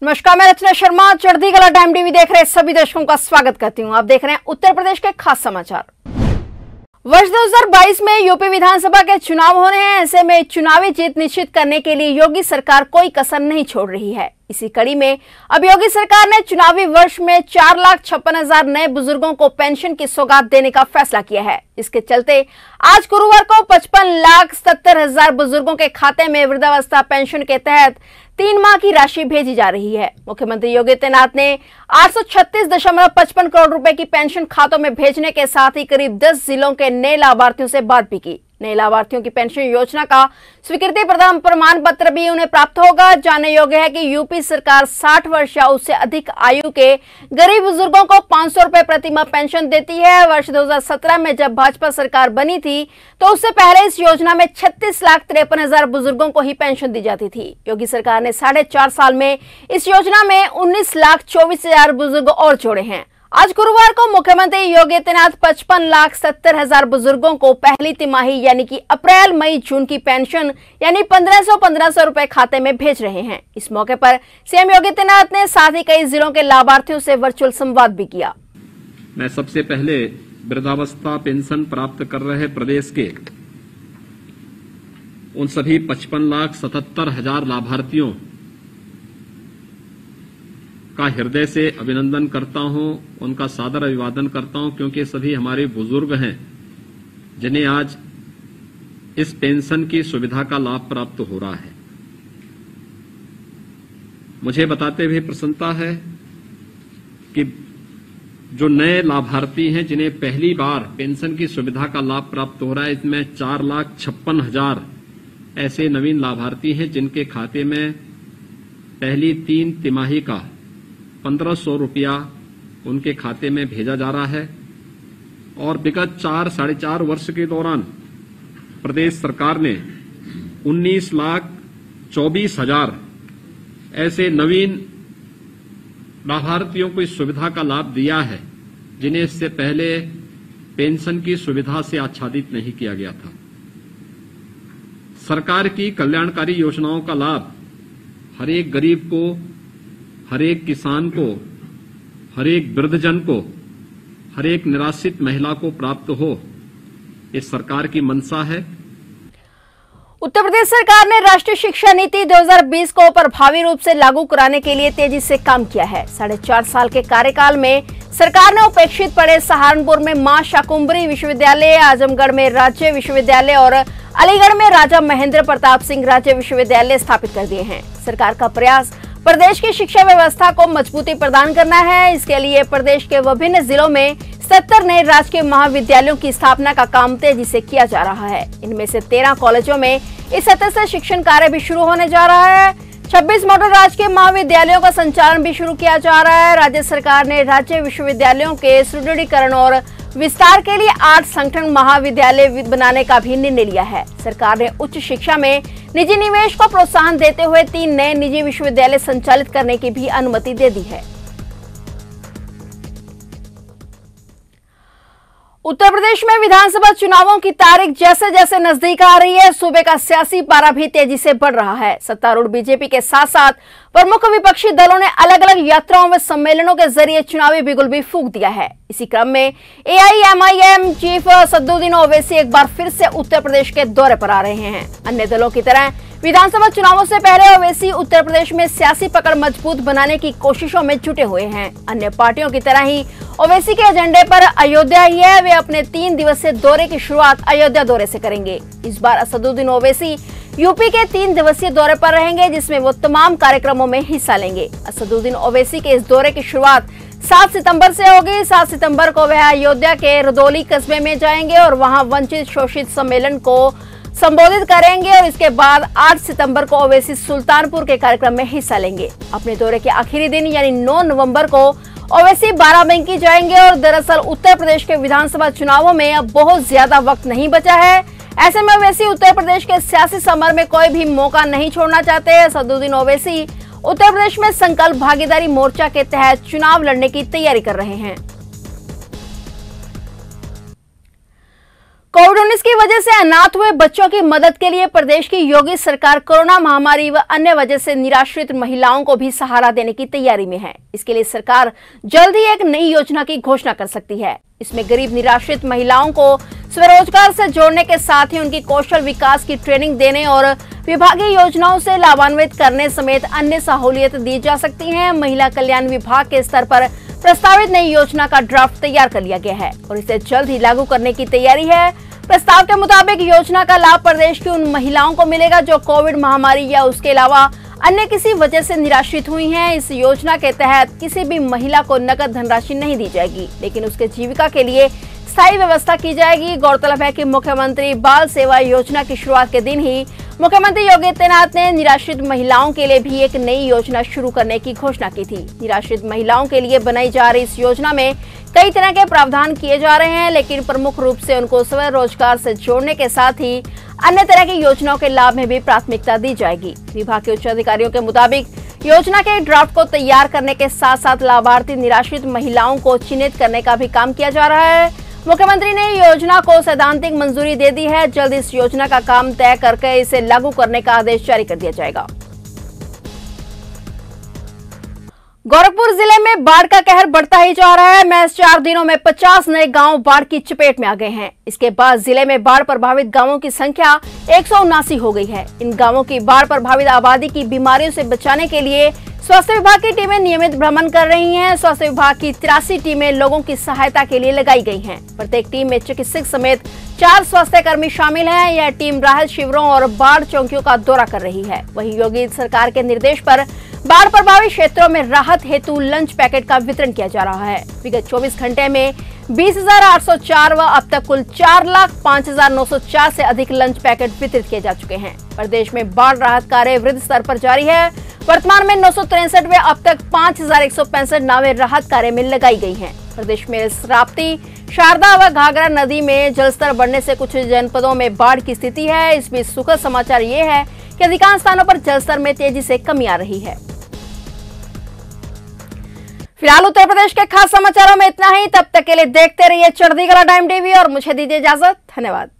नमस्कार, मैं रचना शर्मा चढ़ती कला टाइम टीवी देख रहे सभी दर्शकों का स्वागत करती हूं। आप देख रहे हैं उत्तर प्रदेश के खास समाचार। वर्ष 2022 में यूपी विधानसभा के चुनाव होने हैं। ऐसे में चुनावी जीत निश्चित करने के लिए योगी सरकार कोई कसर नहीं छोड़ रही है। इसी कड़ी में अब योगी सरकार ने चुनावी वर्ष में 4,56,000 नए बुजुर्गों को पेंशन की सौगात देने का फैसला किया है। इसके चलते आज गुरुवार को 55,70,000 बुजुर्गों के खाते में वृद्धावस्था पेंशन के तहत 3 माह की राशि भेजी जा रही है। मुख्यमंत्री योगी आदित्यनाथ ने 836.55 करोड़ रुपए की पेंशन खातों में भेजने के साथ ही करीब 10 जिलों के नए लाभार्थियों से बात भी की। नए लाभार्थियों की पेंशन योजना का स्वीकृति प्रमाण पत्र भी उन्हें प्राप्त होगा। जानने योग्य है कि यूपी सरकार 60 वर्ष या उससे अधिक आयु के गरीब बुजुर्गों को 500 रुपए प्रति माह पेंशन देती है। वर्ष 2017 में जब भाजपा सरकार बनी थी तो उससे पहले इस योजना में 36,53,000 बुजुर्गों को ही पेंशन दी जाती थी। योगी सरकार ने 4.5 साल में इस योजना में 19,24,000 बुजुर्ग और जोड़े हैं। आज गुरुवार को मुख्यमंत्री योगी आदित्यनाथ 55,70,000 बुजुर्गों को पहली तिमाही यानी कि अप्रैल, मई, जून की पेंशन यानी 1,500 रुपए खाते में भेज रहे हैं। इस मौके पर सीएम योगी आदित्यनाथ ने साथ ही कई जिलों के लाभार्थियों से वर्चुअल संवाद भी किया। मैं सबसे पहले वृद्धावस्था पेंशन प्राप्त कर रहे प्रदेश के उन सभी 55,77,000 लाभार्थियों का हृदय से अभिनंदन करता हूं, उनका सादर अभिवादन करता हूं, क्योंकि सभी हमारे बुजुर्ग हैं जिन्हें आज इस पेंशन की सुविधा का लाभ प्राप्त हो रहा है। मुझे बताते हुए प्रसन्नता है कि जो नए लाभार्थी हैं जिन्हें पहली बार पेंशन की सुविधा का लाभ प्राप्त हो रहा है, इसमें 4,56,000 ऐसे नवीन लाभार्थी हैं जिनके खाते में पहली 3 तिमाही का 1,500 रुपया उनके खाते में भेजा जा रहा है। और विगत 4-4.5 वर्ष के दौरान प्रदेश सरकार ने 19,24,000 ऐसे नवीन लाभार्थियों को इस सुविधा का लाभ दिया है जिन्हें इससे पहले पेंशन की सुविधा से आच्छादित नहीं किया गया था। सरकार की कल्याणकारी योजनाओं का लाभ हर एक गरीब को, हर एक किसान को, हर एक वृद्धजन को, हर एक निराश्रित महिला को प्राप्त हो, इस सरकार की मंशा है। उत्तर प्रदेश सरकार ने राष्ट्रीय शिक्षा नीति 2020 को प्रभावी रूप से लागू कराने के लिए तेजी से काम किया है। 4.5 साल के कार्यकाल में सरकार ने उपेक्षित पड़े सहारनपुर में मां शाकुंभरी विश्वविद्यालय, आजमगढ़ में राज्य विश्वविद्यालय और अलीगढ़ में राजा महेंद्र प्रताप सिंह राज्य विश्वविद्यालय स्थापित कर दिए हैं। सरकार का प्रयास प्रदेश की शिक्षा व्यवस्था को मजबूती प्रदान करना है। इसके लिए प्रदेश के विभिन्न जिलों में 70 नए राजकीय महाविद्यालयों की स्थापना का काम तेजी से किया जा रहा है। इनमें से 13 कॉलेजों में इस सत्र से शिक्षण कार्य भी शुरू होने जा रहा है। 26 मॉडल राजकीय महाविद्यालयों का संचालन भी शुरू किया जा रहा है। राज्य सरकार ने राज्य विश्वविद्यालयों के सुदृढ़ीकरण और विस्तार के लिए 8 संगठन महाविद्यालय बनाने का भी निर्णय लिया है। सरकार ने उच्च शिक्षा में निजी निवेश को प्रोत्साहन देते हुए 3 नए निजी विश्वविद्यालय संचालित करने की भी अनुमति दे दी है। उत्तर प्रदेश में विधानसभा चुनावों की तारीख जैसे जैसे नजदीक आ रही है, सूबे का सियासी पारा भी तेजी से बढ़ रहा है। सत्तारूढ़ बीजेपी के साथ साथ प्रमुख विपक्षी दलों ने अलग अलग यात्राओं व सम्मेलनों के जरिए चुनावी बिगुल भी फूंक दिया है। इसी क्रम में AIMIM चीफ असदुद्दीन ओवैसी एक बार फिर से उत्तर प्रदेश के दौरे पर आ रहे हैं। अन्य दलों की तरह विधानसभा चुनावों से पहले ओवैसी उत्तर प्रदेश में सियासी पकड़ मजबूत बनाने की कोशिशों में जुटे हुए हैं। अन्य पार्टियों की तरह ही ओवैसी के एजेंडे पर अयोध्या ही है। वे अपने 3 दिवसीय दौरे की शुरुआत अयोध्या दौरे से करेंगे। इस बार असदुद्दीन ओवैसी यूपी के 3 दिवसीय दौरे पर रहेंगे, जिसमें वो तमाम कार्यक्रमों में हिस्सा लेंगे। असदुद्दीन ओवैसी के इस दौरे की शुरुआत 7 सितंबर से होगी। 7 सितंबर को वह अयोध्या के रदौली कस्बे में जाएंगे और वहां वंचित शोषित सम्मेलन को संबोधित करेंगे और इसके बाद 8 सितंबर को ओवैसी सुल्तानपुर के कार्यक्रम में हिस्सा लेंगे। अपने दौरे के आखिरी दिन यानी 9 नवंबर को ओवैसी बाराबंकी जाएंगे और दरअसल उत्तर प्रदेश के विधानसभा चुनावों में अब बहुत ज्यादा वक्त नहीं बचा है। ऐसे में ओवैसी उत्तर प्रदेश के सियासी समर में कोई भी मौका नहीं छोड़ना चाहते। असदुद्दीन ओवैसी उत्तर प्रदेश में संकल्प भागीदारी मोर्चा के तहत चुनाव लड़ने की तैयारी कर रहे हैं। कोविड-19 की वजह से अनाथ हुए बच्चों की मदद के लिए प्रदेश की योगी सरकार कोरोना महामारी व अन्य वजह से निराश्रित महिलाओं को भी सहारा देने की तैयारी में है। इसके लिए सरकार जल्द ही एक नई योजना की घोषणा कर सकती है। इसमें गरीब निराश्रित महिलाओं को स्वरोजगार से जोड़ने के साथ ही उनकी कौशल विकास की ट्रेनिंग देने और विभागीय योजनाओं से लाभान्वित करने समेत अन्य सहूलियत दी जा सकती है। महिला कल्याण विभाग के स्तर पर प्रस्तावित नई योजना का ड्राफ्ट तैयार कर लिया गया है और इसे जल्द ही लागू करने की तैयारी है। प्रस्ताव के मुताबिक योजना का लाभ प्रदेश की उन महिलाओं को मिलेगा जो कोविड महामारी या उसके अलावा अन्य किसी वजह से निराश्रित हुई हैं। इस योजना के तहत किसी भी महिला को नकद धनराशि नहीं दी जाएगी, लेकिन उसके जीविका के लिए स्थायी व्यवस्था की जाएगी। गौरतलब है कि मुख्यमंत्री बाल सेवा योजना की शुरुआत के दिन ही मुख्यमंत्री योगी आदित्यनाथ ने निराश्रित महिलाओं के लिए भी एक नई योजना शुरू करने की घोषणा की थी। निराश्रित महिलाओं के लिए बनाई जा रही इस योजना में कई तरह के प्रावधान किए जा रहे हैं, लेकिन प्रमुख रूप से उनको स्वरोजगार से जोड़ने के साथ ही अन्य तरह की योजनाओं के लाभ में भी प्राथमिकता दी जाएगी। विभाग के उच्च अधिकारियों के मुताबिक योजना के ड्राफ्ट को तैयार करने के साथ साथ लाभार्थी निराश्रित महिलाओं को चिन्हित करने का भी काम किया जा रहा है। मुख्यमंत्री ने योजना को सैद्धांतिक मंजूरी दे दी है। जल्द इस योजना का काम तय करके इसे लागू करने का आदेश जारी कर दिया जाएगा। गोरखपुर जिले में बाढ़ का कहर बढ़ता ही जा रहा है। महज 4 दिनों में 50 नए गांव बाढ़ की चपेट में आ गए हैं। इसके बाद जिले में बाढ़ प्रभावित गांवों की संख्या 179 हो गई है। इन गांवों की बाढ़ प्रभावित आबादी की बीमारियों से बचाने के लिए स्वास्थ्य विभाग की टीमें नियमित भ्रमण कर रही हैं। स्वास्थ्य विभाग की 83 टीमें लोगों की सहायता के लिए लगाई गई हैं। प्रत्येक टीम में चिकित्सक समेत 4 स्वास्थ्य कर्मी शामिल हैं। यह टीम राहत शिविरों और बाढ़ चौकियों का दौरा कर रही है। वहीं योगी सरकार के निर्देश पर बाढ़ प्रभावित क्षेत्रों में राहत हेतु लंच पैकेट का वितरण किया जा रहा है। विगत 24 घंटे में 20,804 व अब तक कुल 4,05,904 से अधिक लंच पैकेट वितरित किए जा चुके हैं। प्रदेश में बाढ़ राहत कार्य वृहद स्तर पर जारी है। वर्तमान में 963 व अब तक 5,165 नावें राहत कार्य में लगाई गई हैं। प्रदेश में राप्ती, शारदा व घाघरा नदी में जलस्तर बढ़ने से कुछ जनपदों में बाढ़ की स्थिति है। इस बीच सुखद समाचार ये है कि अधिकांश स्थानों पर जलस्तर में तेजी से कमी आ रही है। फिलहाल उत्तर प्रदेश के खास समाचारों में इतना ही। तब तक के लिए देखते रहिए चढ़ती कला टाइम टीवी और मुझे दीजिए इजाजत। धन्यवाद।